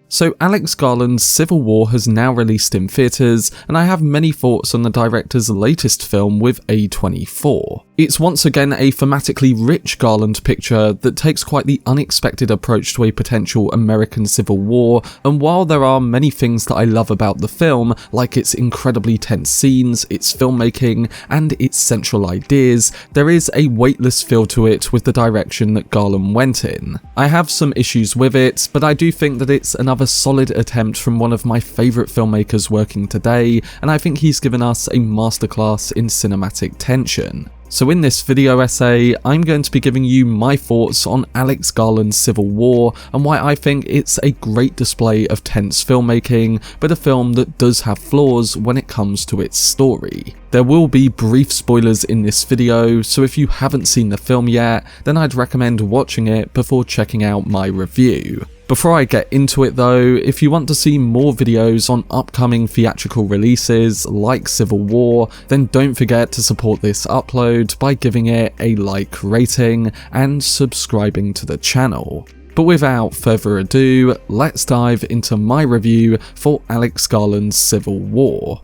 So Alex Garland's Civil War has now released in theatres, and I have many thoughts on the director's latest film with A24. It's once again a thematically rich Garland picture that takes quite the unexpected approach to a potential American Civil War, and while there are many things that I love about the film, like its incredibly tense scenes, its filmmaking, and its central ideas, there is a weightless feel to it with the direction that Garland went in. I have some issues with it, but I do think that it's another solid attempt from one of my favourite filmmakers working today, and I think he's given us a masterclass in cinematic tension. So in this video essay, I'm going to be giving you my thoughts on Alex Garland's Civil War and why I think it's a great display of tense filmmaking, but a film that does have flaws when it comes to its story. There will be brief spoilers in this video, so if you haven't seen the film yet, then I'd recommend watching it before checking out my review. Before I get into it though, if you want to see more videos on upcoming theatrical releases like Civil War, then don't forget to support this upload by giving it a like rating and subscribing to the channel. But without further ado, let's dive into my review for Alex Garland's Civil War.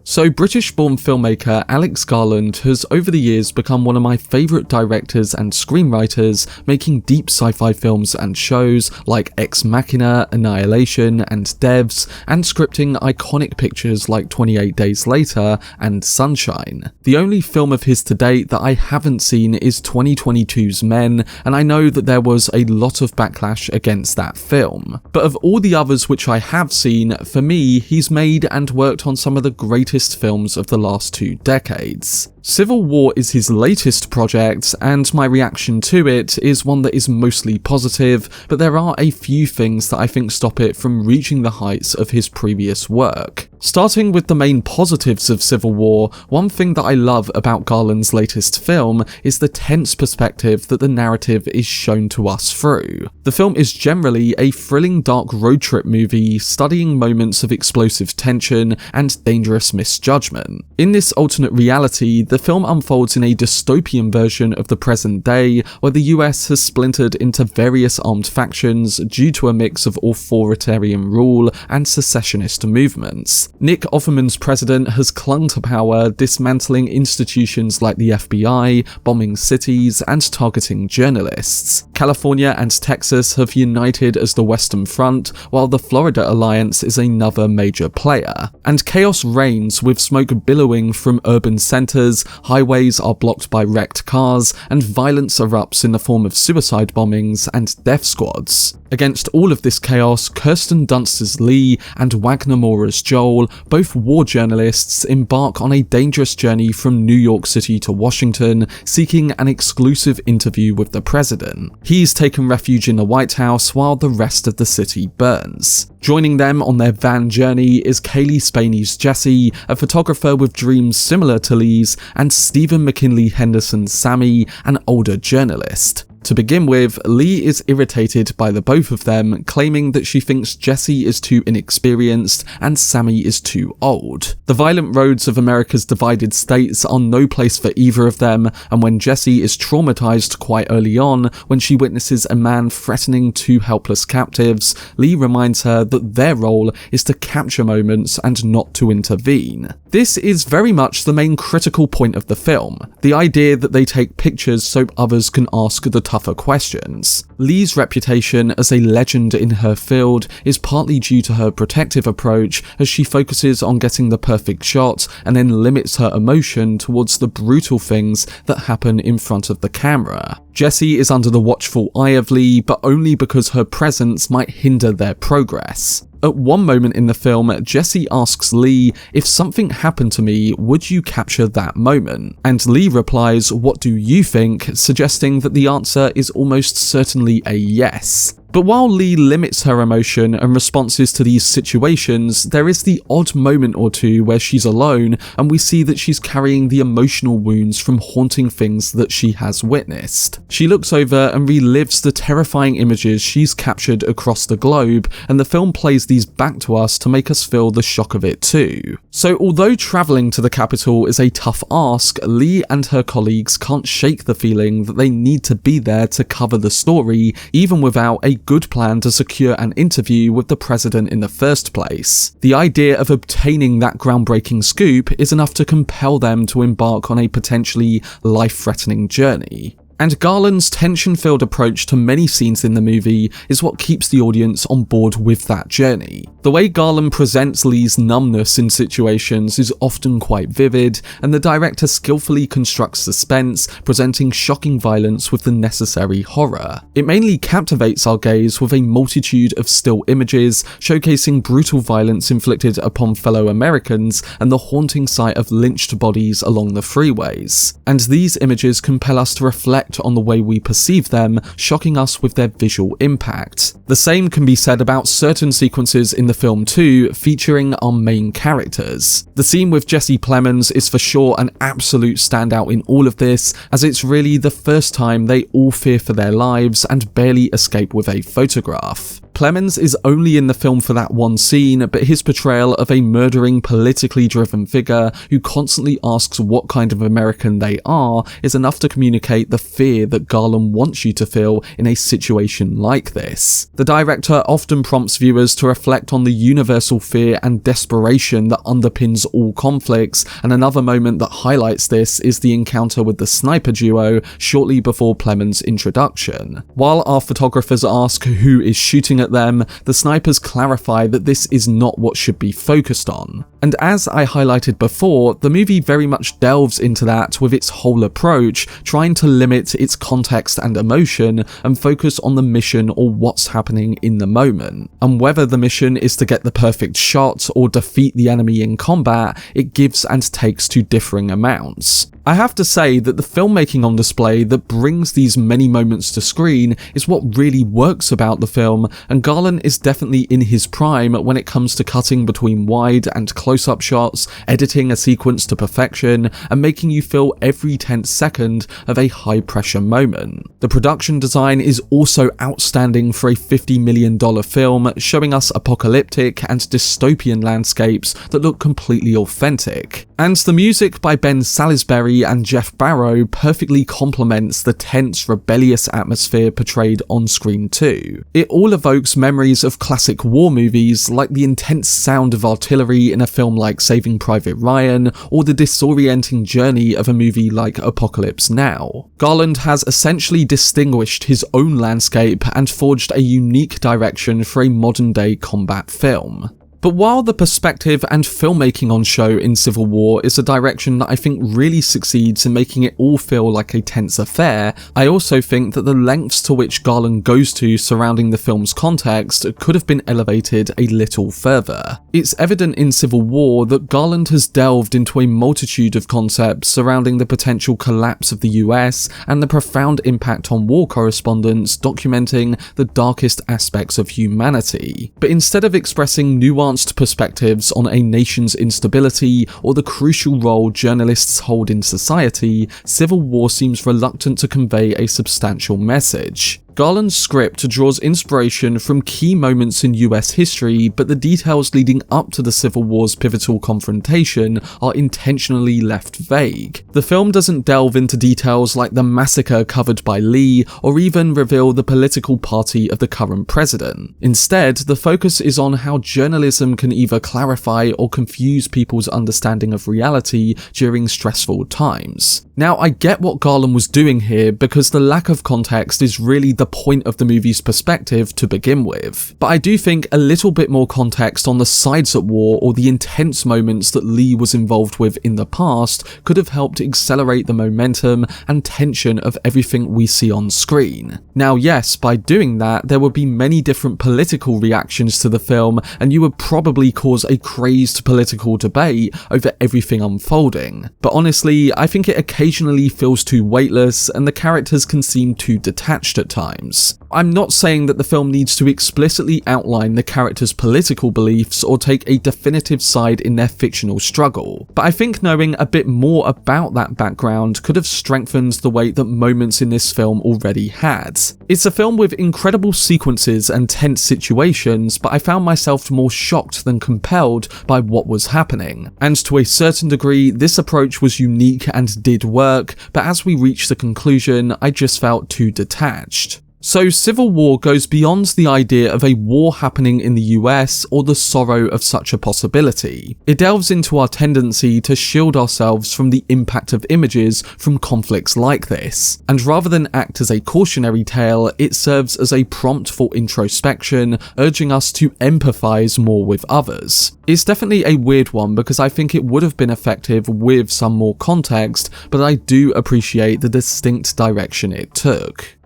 So British-born filmmaker Alex Garland has over the years become one of my favourite directors and screenwriters, making deep sci-fi films and shows like Ex Machina, Annihilation and Devs, and scripting iconic pictures like 28 Days Later and Sunshine. The only film of his to date that I haven't seen is 2022's Men, and I know that there was a lot of backlash against that film. But of all the others which I have seen, for me, he's made and worked on some of the greatest films of the last 2 decades. Civil War is his latest project, and my reaction to it is one that is mostly positive, but there are a few things that I think stop it from reaching the heights of his previous work. Starting with the main positives of Civil War, one thing that I love about Garland's latest film is the tense perspective that the narrative is shown to us through. The film is generally a thrilling dark road trip movie studying moments of explosive tension and dangerous misjudgment. In this alternate reality, the film unfolds in a dystopian version of the present day, where the US has splintered into various armed factions due to a mix of authoritarian rule and secessionist movements. Nick Offerman's president has clung to power, dismantling institutions like the FBI, bombing cities, and targeting journalists. California and Texas have united as the Western Front, while the Florida Alliance is another major player. And chaos reigns, with smoke billowing from urban centers, highways are blocked by wrecked cars, and violence erupts in the form of suicide bombings and death squads. Against all of this chaos, Kirsten Dunst's Lee and Wagner Moura's Joel, both war journalists, embark on a dangerous journey from New York City to Washington, seeking an exclusive interview with the president. He's taken refuge in the White House while the rest of the city burns. Joining them on their van journey is Cailee Spaeny's Jesse, a photographer with dreams similar to Lee's, and Stephen McKinley Henderson's Sammy, an older journalist. To begin with, Lee is irritated by the both of them, claiming that she thinks Jesse is too inexperienced and Sammy is too old. The violent roads of America's divided states are no place for either of them, and when Jesse is traumatized quite early on when she witnesses a man threatening 2 helpless captives, Lee reminds her that their role is to capture moments and not to intervene. This is very much the main critical point of the film, the idea that they take pictures so others can ask the tougher questions. Lee's reputation as a legend in her field is partly due to her protective approach, as she focuses on getting the perfect shot and then limits her emotion towards the brutal things that happen in front of the camera. Jesse is under the watchful eye of Lee, but only because her presence might hinder their progress. At one moment in the film, Jesse asks Lee, "If something happened to me, would you capture that moment?" And Lee replies, "What do you think?" suggesting that the answer is almost certainly a yes. But while Lee limits her emotion and responses to these situations, there is the odd moment or two where she's alone and we see that she's carrying the emotional wounds from haunting things that she has witnessed. She looks over and relives the terrifying images she's captured across the globe, and the film plays these back to us to make us feel the shock of it too. So although travelling to the capital is a tough ask, Lee and her colleagues can't shake the feeling that they need to be there to cover the story, even without a good plan to secure an interview with the president in the first place. The idea of obtaining that groundbreaking scoop is enough to compel them to embark on a potentially life-threatening journey. And Garland's tension-filled approach to many scenes in the movie is what keeps the audience on board with that journey. The way Garland presents Lee's numbness in situations is often quite vivid, and the director skillfully constructs suspense, presenting shocking violence with the necessary horror. It mainly captivates our gaze with a multitude of still images, showcasing brutal violence inflicted upon fellow Americans and the haunting sight of lynched bodies along the freeways. And these images compel us to reflect on the way we perceive them, shocking us with their visual impact. The same can be said about certain sequences in the film too, featuring our main characters. The scene with Jesse Plemons is for sure an absolute standout in all of this, as it's really the first time they all fear for their lives and barely escape with a photograph. Plemons is only in the film for that one scene, but his portrayal of a murdering, politically driven figure who constantly asks what kind of American they are is enough to communicate the fear that Garland wants you to feel in a situation like this. The director often prompts viewers to reflect on the universal fear and desperation that underpins all conflicts, and another moment that highlights this is the encounter with the sniper duo shortly before Plemons' introduction. While our photographers ask who is shooting at them, the snipers clarify that this is not what should be focused on. And as I highlighted before, the movie very much delves into that with its whole approach, trying to limit its context and emotion and focus on the mission or what's happening in the moment. And whether the mission is to get the perfect shot or defeat the enemy in combat, it gives and takes to differing amounts. I have to say that the filmmaking on display that brings these many moments to screen is what really works about the film, and Garland is definitely in his prime when it comes to cutting between wide and close-up shots, editing a sequence to perfection, and making you feel every tense second of a high-pressure moment. The production design is also outstanding for a $50 million film, showing us apocalyptic and dystopian landscapes that look completely authentic. And the music by Ben Salisbury and Jeff Barrow perfectly complements the tense, rebellious atmosphere portrayed on screen too. It all evokes memories of classic war movies, like the intense sound of artillery in a film like Saving Private Ryan, or the disorienting journey of a movie like Apocalypse Now. Garland has essentially distinguished his own landscape and forged a unique direction for a modern-day combat film. But while the perspective and filmmaking on show in Civil War is a direction that I think really succeeds in making it all feel like a tense affair, I also think that the lengths to which Garland goes to surrounding the film's context could have been elevated a little further. It's evident in Civil War that Garland has delved into a multitude of concepts surrounding the potential collapse of the US and the profound impact on war correspondents documenting the darkest aspects of humanity. But instead of expressing nuanced perspectives on a nation's instability or the crucial role journalists hold in society, Civil War seems reluctant to convey a substantial message. Garland's script draws inspiration from key moments in US history, but the details leading up to the Civil War's pivotal confrontation are intentionally left vague. The film doesn't delve into details like the massacre covered by Lee, or even reveal the political party of the current president. Instead, the focus is on how journalism can either clarify or confuse people's understanding of reality during stressful times. Now, I get what Garland was doing here because the lack of context is really the point of the movie's perspective to begin with, but I do think a little bit more context on the sides at war or the intense moments that Lee was involved with in the past could have helped accelerate the momentum and tension of everything we see on screen. Now yes, by doing that, there would be many different political reactions to the film, and you would probably cause a crazed political debate over everything unfolding. But honestly, I think it occasionally feels too weightless, and the characters can seem too detached at times. times. I'm not saying that the film needs to explicitly outline the characters' political beliefs or take a definitive side in their fictional struggle, but I think knowing a bit more about that background could have strengthened the weight that moments in this film already had. It's a film with incredible sequences and tense situations, but I found myself more shocked than compelled by what was happening. And to a certain degree, this approach was unique and did work, but as we reached the conclusion, I just felt too detached. So Civil War goes beyond the idea of a war happening in the US or the sorrow of such a possibility. It delves into our tendency to shield ourselves from the impact of images from conflicts like this, and rather than act as a cautionary tale, it serves as a prompt for introspection, urging us to empathize more with others. It's definitely a weird one because I think it would have been effective with some more context, but I do appreciate the distinct direction it took.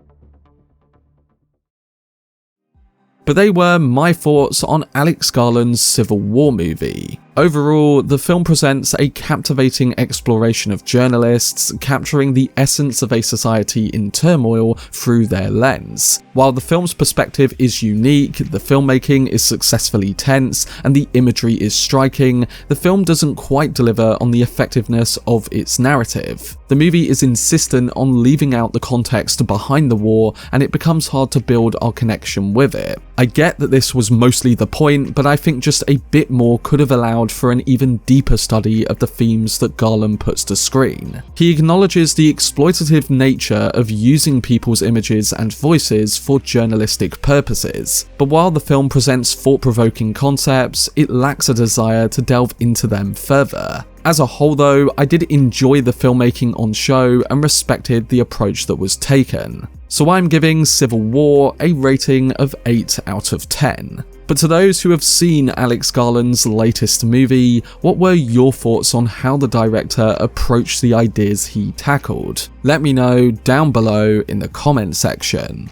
But they were my thoughts on Alex Garland's Civil War movie. Overall, the film presents a captivating exploration of journalists, capturing the essence of a society in turmoil through their lens. While the film's perspective is unique, the filmmaking is successfully tense, and the imagery is striking, the film doesn't quite deliver on the effectiveness of its narrative. The movie is insistent on leaving out the context behind the war, and it becomes hard to build our connection with it. I get that this was mostly the point, but I think just a bit more could have allowed for an even deeper study of the themes that Garland puts to screen. He acknowledges the exploitative nature of using people's images and voices for journalistic purposes, but while the film presents thought-provoking concepts, it lacks a desire to delve into them further. As a whole though, I did enjoy the filmmaking on show and respected the approach that was taken. So I'm giving Civil War a rating of 8 out of 10. But to those who have seen Alex Garland's latest movie, what were your thoughts on how the director approached the ideas he tackled? Let me know down below in the comment section.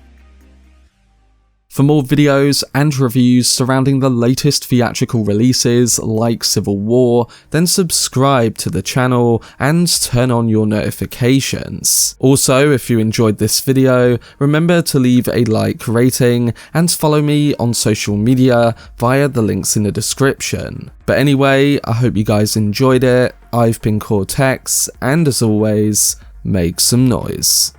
For more videos and reviews surrounding the latest theatrical releases like Civil War, then subscribe to the channel and turn on your notifications. Also, if you enjoyed this video, remember to leave a like rating and follow me on social media via the links in the description. But anyway, I hope you guys enjoyed it. I've been Cortex, and as always, make some noise.